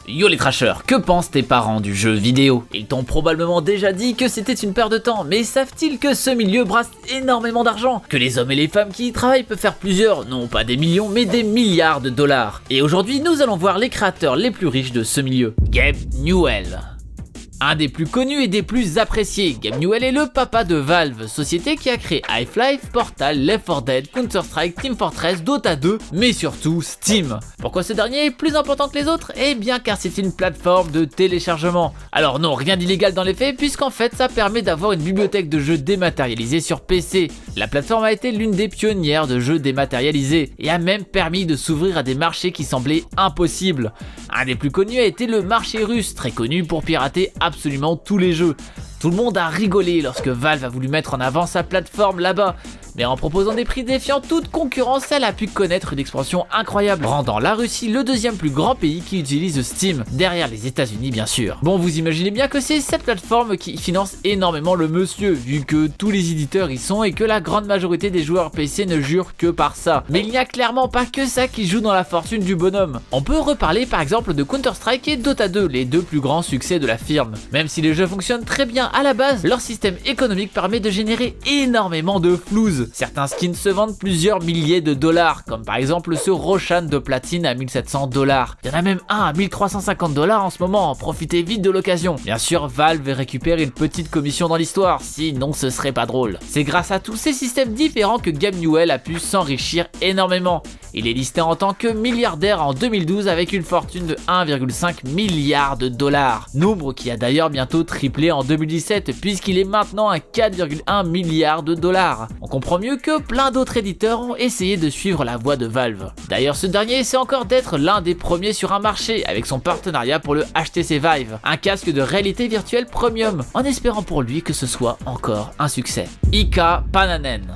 Yo les trashers, que pensent tes parents du jeu vidéo? Ils t'ont probablement déjà dit que c'était une perte de temps, mais savent-ils que ce milieu brasse énormément d'argent? Que les hommes et les femmes qui y travaillent peuvent faire plusieurs, non pas des millions, mais des milliards de dollars. Et aujourd'hui, nous allons voir les créateurs les plus riches de ce milieu. Gabe Newell. Un des plus connus et des plus appréciés, Gabe Newell est le papa de Valve, société qui a créé Half-Life, Portal, Left 4 Dead, Counter-Strike, Team Fortress, Dota 2, mais surtout Steam. Pourquoi ce dernier est plus important que les autres? Eh bien car c'est une plateforme de téléchargement. Alors non, rien d'illégal dans les faits, puisqu'en fait ça permet d'avoir une bibliothèque de jeux dématérialisés sur PC. La plateforme a été l'une des pionnières de jeux dématérialisés, et a même permis de s'ouvrir à des marchés qui semblaient impossibles. Un des plus connus a été le marché russe, très connu pour pirater absolument tous les jeux. Tout le monde a rigolé lorsque Valve a voulu mettre en avant sa plateforme là-bas, mais en proposant des prix défiant toute concurrence, elle a pu connaître une expansion incroyable, rendant la Russie le deuxième plus grand pays qui utilise Steam, derrière les États-Unis bien sûr. Bon, vous imaginez bien que c'est cette plateforme qui finance énormément le monsieur, vu que tous les éditeurs y sont et que la grande majorité des joueurs PC ne jurent que par ça. Mais il n'y a clairement pas que ça qui joue dans la fortune du bonhomme. On peut reparler par exemple de Counter-Strike et Dota 2, les deux plus grands succès de la firme. Même si les jeux fonctionnent très bien à la base, leur système économique permet de générer énormément de flouze. Certains skins se vendent plusieurs milliers de dollars, comme par exemple ce Roshan de platine à 1700 $. Il y en a même un à 1350 $ en ce moment, profitez vite de l'occasion. Bien sûr, Valve récupère une petite commission dans l'histoire, sinon ce serait pas drôle. C'est grâce à tous ces systèmes différents que Gabe Newell a pu s'enrichir énormément. Il est listé en tant que milliardaire en 2012 avec une fortune de 1,5 milliard de dollars. Nombre qui a d'ailleurs bientôt triplé en 2017 puisqu'il est maintenant à 4,1 milliards de dollars. On comprend mieux que plein d'autres éditeurs ont essayé de suivre la voie de Valve. D'ailleurs ce dernier essaie encore d'être l'un des premiers sur un marché avec son partenariat pour le HTC Vive, un casque de réalité virtuelle premium, en espérant pour lui que ce soit encore un succès. Ika Pananen.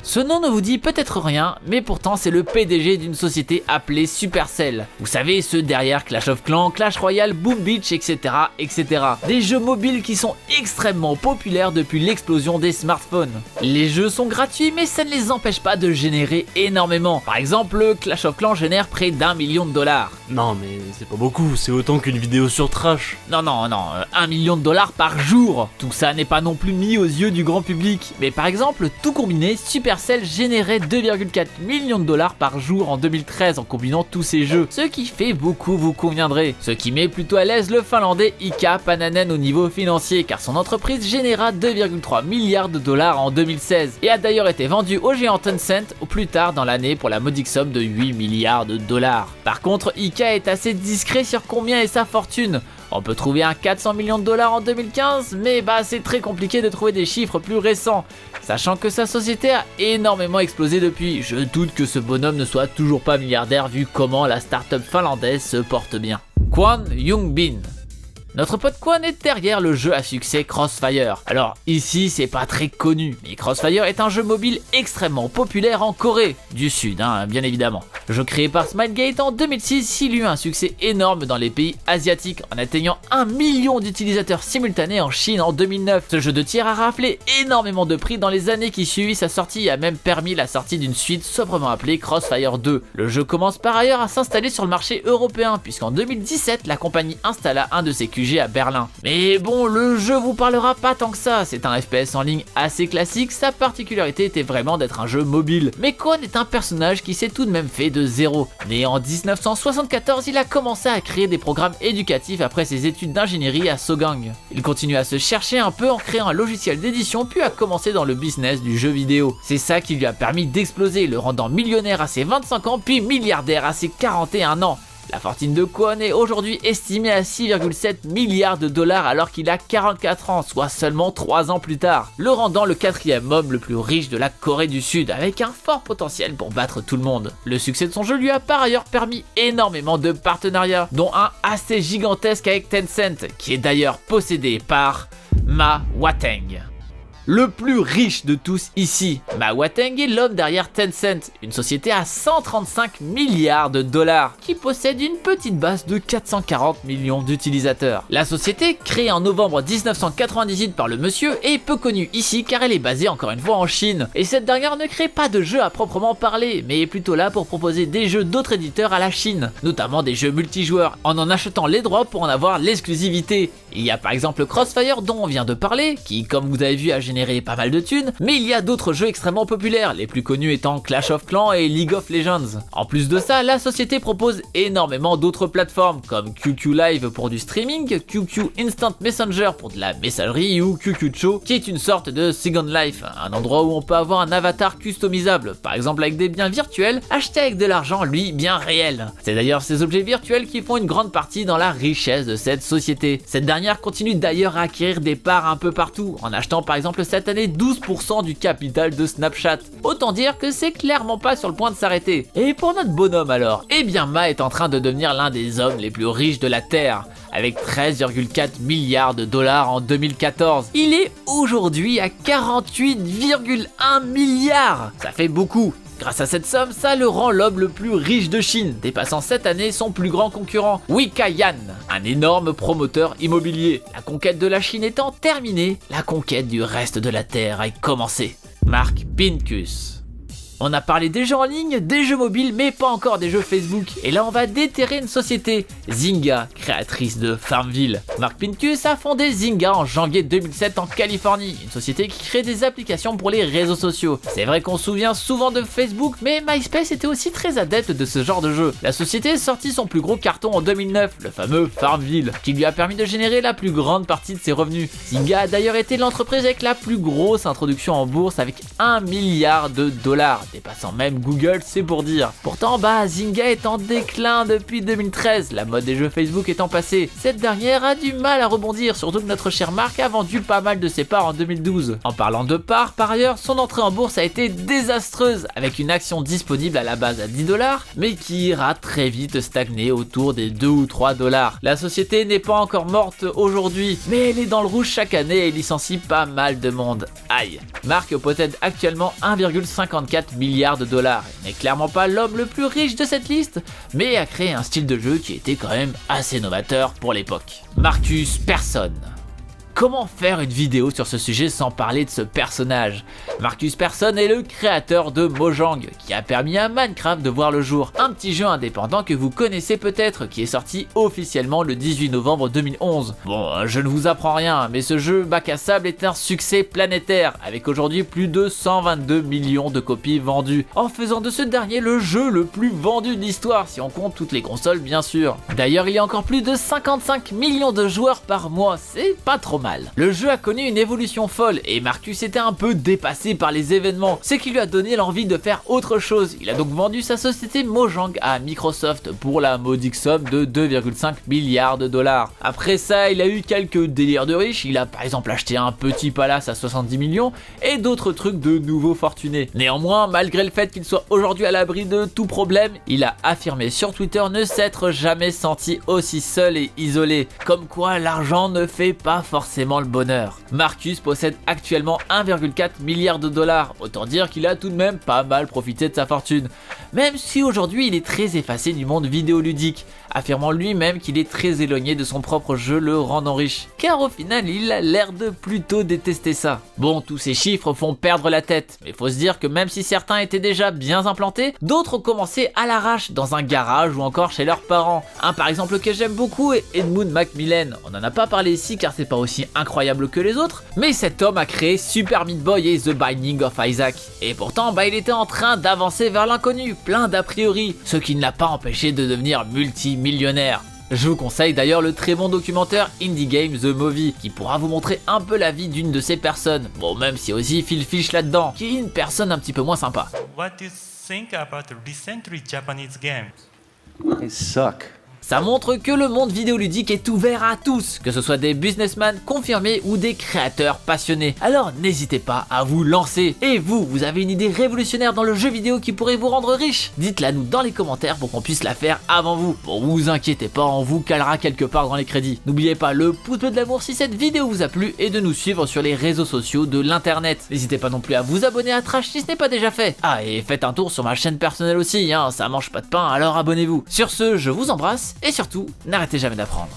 Ce nom ne vous dit peut-être rien, mais pourtant c'est le PDG d'une société appelée Supercell. Vous savez, ceux derrière Clash of Clans, Clash Royale, Boom Beach, etc., etc. Des jeux mobiles qui sont extrêmement populaires depuis l'explosion des smartphones. Les jeux sont gratuits, mais ça ne les empêche pas de générer énormément. Par exemple, Clash of Clans génère près d'1 million de dollars. Non mais c'est pas beaucoup, c'est autant qu'une vidéo sur Trash. Non, 1 million de dollars par jour. Tout ça n'est pas non plus mis aux yeux du grand public. Mais par exemple, tout combiné, Supercell générait 2,4 millions de dollars par jour en 2013 en combinant tous ces jeux. Ce qui fait beaucoup, vous conviendrez. Ce qui met plutôt à l'aise le finlandais Ika Pananen au niveau financier, car son entreprise généra 2,3 milliards de dollars en 2016 et a d'ailleurs été vendue au géant Tencent au plus tard dans l'année pour la modique somme de 8 milliards de dollars. Par contre, Ika est assez discret sur combien est sa fortune. On peut trouver un 400 millions de dollars en 2015, mais c'est très compliqué de trouver des chiffres plus récents. Sachant que sa société a énormément explosé depuis, je doute que ce bonhomme ne soit toujours pas milliardaire vu comment la start-up finlandaise se porte bien. Kwon Young-bin. Notre pote Kwon est derrière le jeu à succès Crossfire. Alors ici c'est pas très connu, mais Crossfire est un jeu mobile extrêmement populaire en Corée du Sud, bien évidemment. Jeu créé par Smilegate en 2006, il eut un succès énorme dans les pays asiatiques en atteignant 1 million d'utilisateurs simultanés en Chine en 2009. Ce jeu de tir a raflé énormément de prix dans les années qui suivent sa sortie et a même permis la sortie d'une suite sobrement appelée Crossfire 2. Le jeu commence par ailleurs à s'installer sur le marché européen puisqu'en 2017 la compagnie installa un de ses QG à Berlin. Mais bon, le jeu vous parlera pas tant que ça, c'est un FPS en ligne assez classique, sa particularité était vraiment d'être un jeu mobile. Mais Kwon est un personnage qui s'est tout de même fait de zéro. Né en 1974, il a commencé à créer des programmes éducatifs après ses études d'ingénierie à Sogang. Il continue à se chercher un peu en créant un logiciel d'édition puis a commencé dans le business du jeu vidéo. C'est ça qui lui a permis d'exploser, le rendant millionnaire à ses 25 ans puis milliardaire à ses 41 ans. La fortune de Kwon est aujourd'hui estimée à 6,7 milliards de dollars alors qu'il a 44 ans, soit seulement 3 ans plus tard, le rendant le 4e homme le plus riche de la Corée du Sud, avec un fort potentiel pour battre tout le monde. Le succès de son jeu lui a par ailleurs permis énormément de partenariats, dont un assez gigantesque avec Tencent, qui est d'ailleurs possédé par Ma Hwateng. le plus riche de tous ici. Ma Hua-Teng est l'homme derrière Tencent, une société à 135 milliards de dollars, qui possède une petite base de 440 millions d'utilisateurs. La société, créée en novembre 1998 par le monsieur, est peu connue ici car elle est basée encore une fois en Chine. Et cette dernière ne crée pas de jeux à proprement parler, mais est plutôt là pour proposer des jeux d'autres éditeurs à la Chine, notamment des jeux multijoueurs, en achetant les droits pour en avoir l'exclusivité. Il y a par exemple Crossfire dont on vient de parler, qui comme vous avez vu a généré pas mal de thunes, mais il y a d'autres jeux extrêmement populaires, les plus connus étant Clash of Clans et League of Legends. En plus de ça, la société propose énormément d'autres plateformes, comme QQ Live pour du streaming, QQ Instant Messenger pour de la messagerie ou QQ Show, qui est une sorte de Second Life, un endroit où on peut avoir un avatar customisable, par exemple avec des biens virtuels, achetés avec de l'argent, lui, bien réel. C'est d'ailleurs ces objets virtuels qui font une grande partie dans la richesse de cette société. Cette dernière continue d'ailleurs à acquérir des parts un peu partout, en achetant par exemple cette année 12% du capital de Snapchat. Autant dire que c'est clairement pas sur le point de s'arrêter. Et pour notre bonhomme alors, eh bien Ma est en train de devenir l'un des hommes les plus riches de la Terre, avec 13,4 milliards de dollars en 2014. Il est aujourd'hui à 48,1 milliards. Ça fait beaucoup. Grâce à cette somme, ça le rend l'homme le plus riche de Chine, dépassant cette année son plus grand concurrent, Wikayan, un énorme promoteur immobilier. La conquête de la Chine étant terminée, la conquête du reste de la Terre a commencé. Mark Pincus. On a parlé des jeux en ligne, des jeux mobiles, mais pas encore des jeux Facebook. Et là, on va déterrer une société, Zynga, créatrice de Farmville. Mark Pincus a fondé Zynga en janvier 2007 en Californie, une société qui crée des applications pour les réseaux sociaux. C'est vrai qu'on se souvient souvent de Facebook, mais MySpace était aussi très adepte de ce genre de jeu. La société sortit son plus gros carton en 2009, le fameux Farmville, qui lui a permis de générer la plus grande partie de ses revenus. Zynga a d'ailleurs été l'entreprise avec la plus grosse introduction en bourse avec 1 milliard de dollars. Dépassant même Google, c'est pour dire. Pourtant, Zynga est en déclin depuis 2013, la mode des jeux Facebook étant passée. Cette dernière a du mal à rebondir, surtout que notre chère marque a vendu pas mal de ses parts en 2012. En parlant de parts, par ailleurs, son entrée en bourse a été désastreuse, avec une action disponible à la base à 10 $, mais qui ira très vite stagner autour des 2 ou 3 $. La société n'est pas encore morte aujourd'hui, mais elle est dans le rouge chaque année et licencie pas mal de monde. Aïe. Mark possède actuellement 1,54 milliards de dollars. Il n'est clairement pas l'homme le plus riche de cette liste, mais a créé un style de jeu qui était quand même assez novateur pour l'époque. Marcus Persson. Comment faire une vidéo sur ce sujet sans parler de ce personnage? Marcus Persson est le créateur de Mojang, qui a permis à Minecraft de voir le jour, un petit jeu indépendant que vous connaissez peut-être, qui est sorti officiellement le 18 novembre 2011. Bon, je ne vous apprends rien, mais ce jeu bac à sable est un succès planétaire, avec aujourd'hui plus de 122 millions de copies vendues, en faisant de ce dernier le jeu le plus vendu de l'histoire, si on compte toutes les consoles bien sûr. D'ailleurs, il y a encore plus de 55 millions de joueurs par mois, c'est pas trop mal. Le jeu a connu une évolution folle et Marcus était un peu dépassé par les événements, ce qui lui a donné l'envie de faire autre chose. Il a donc vendu sa société Mojang à Microsoft pour la modique somme de 2,5 milliards de dollars. Après ça, il a eu quelques délires de riches, il a par exemple acheté un petit palace à 70 millions et d'autres trucs de nouveaux fortunés. Néanmoins, malgré le fait qu'il soit aujourd'hui à l'abri de tout problème, il a affirmé sur Twitter ne s'être jamais senti aussi seul et isolé, comme quoi l'argent ne fait pas forcément le bonheur. Marcus possède actuellement 1,4 milliard de dollars, autant dire qu'il a tout de même pas mal profité de sa fortune, même si aujourd'hui il est très effacé du monde vidéoludique, affirmant lui-même qu'il est très éloigné de son propre jeu le rendant riche, car au final il a l'air de plutôt détester ça. Bon, tous ces chiffres font perdre la tête, mais faut se dire que même si certains étaient déjà bien implantés, d'autres ont commencé à l'arrache dans un garage ou encore chez leurs parents. Un par exemple que j'aime beaucoup est Edmund Macmillan, on en a pas parlé ici car c'est pas aussi incroyable que les autres, mais cet homme a créé Super Meat Boy et The Binding of Isaac. Et pourtant, il était en train d'avancer vers l'inconnu, plein d'a priori, ce qui ne l'a pas empêché de devenir multimillionnaire. Je vous conseille d'ailleurs le très bon documentaire Indie Game The Movie, qui pourra vous montrer un peu la vie d'une de ces personnes. Bon, même si aussi Phil Fish là-dedans, qui est une personne un petit peu moins sympa. What do you think about recently Japanese games? They suck. Ça montre que le monde vidéoludique est ouvert à tous, que ce soit des businessmen confirmés ou des créateurs passionnés. Alors n'hésitez pas à vous lancer. Et vous avez une idée révolutionnaire dans le jeu vidéo qui pourrait vous rendre riche? Dites-la nous dans les commentaires pour qu'on puisse la faire avant vous. Bon, vous inquiétez pas, on vous calera quelque part dans les crédits. N'oubliez pas le pouce bleu de l'amour si cette vidéo vous a plu et de nous suivre sur les réseaux sociaux de l'internet. N'hésitez pas non plus à vous abonner à Trash si ce n'est pas déjà fait. Ah, et faites un tour sur ma chaîne personnelle aussi, hein, ça mange pas de pain, alors abonnez-vous. Sur ce, je vous embrasse et surtout, n'arrêtez jamais d'apprendre.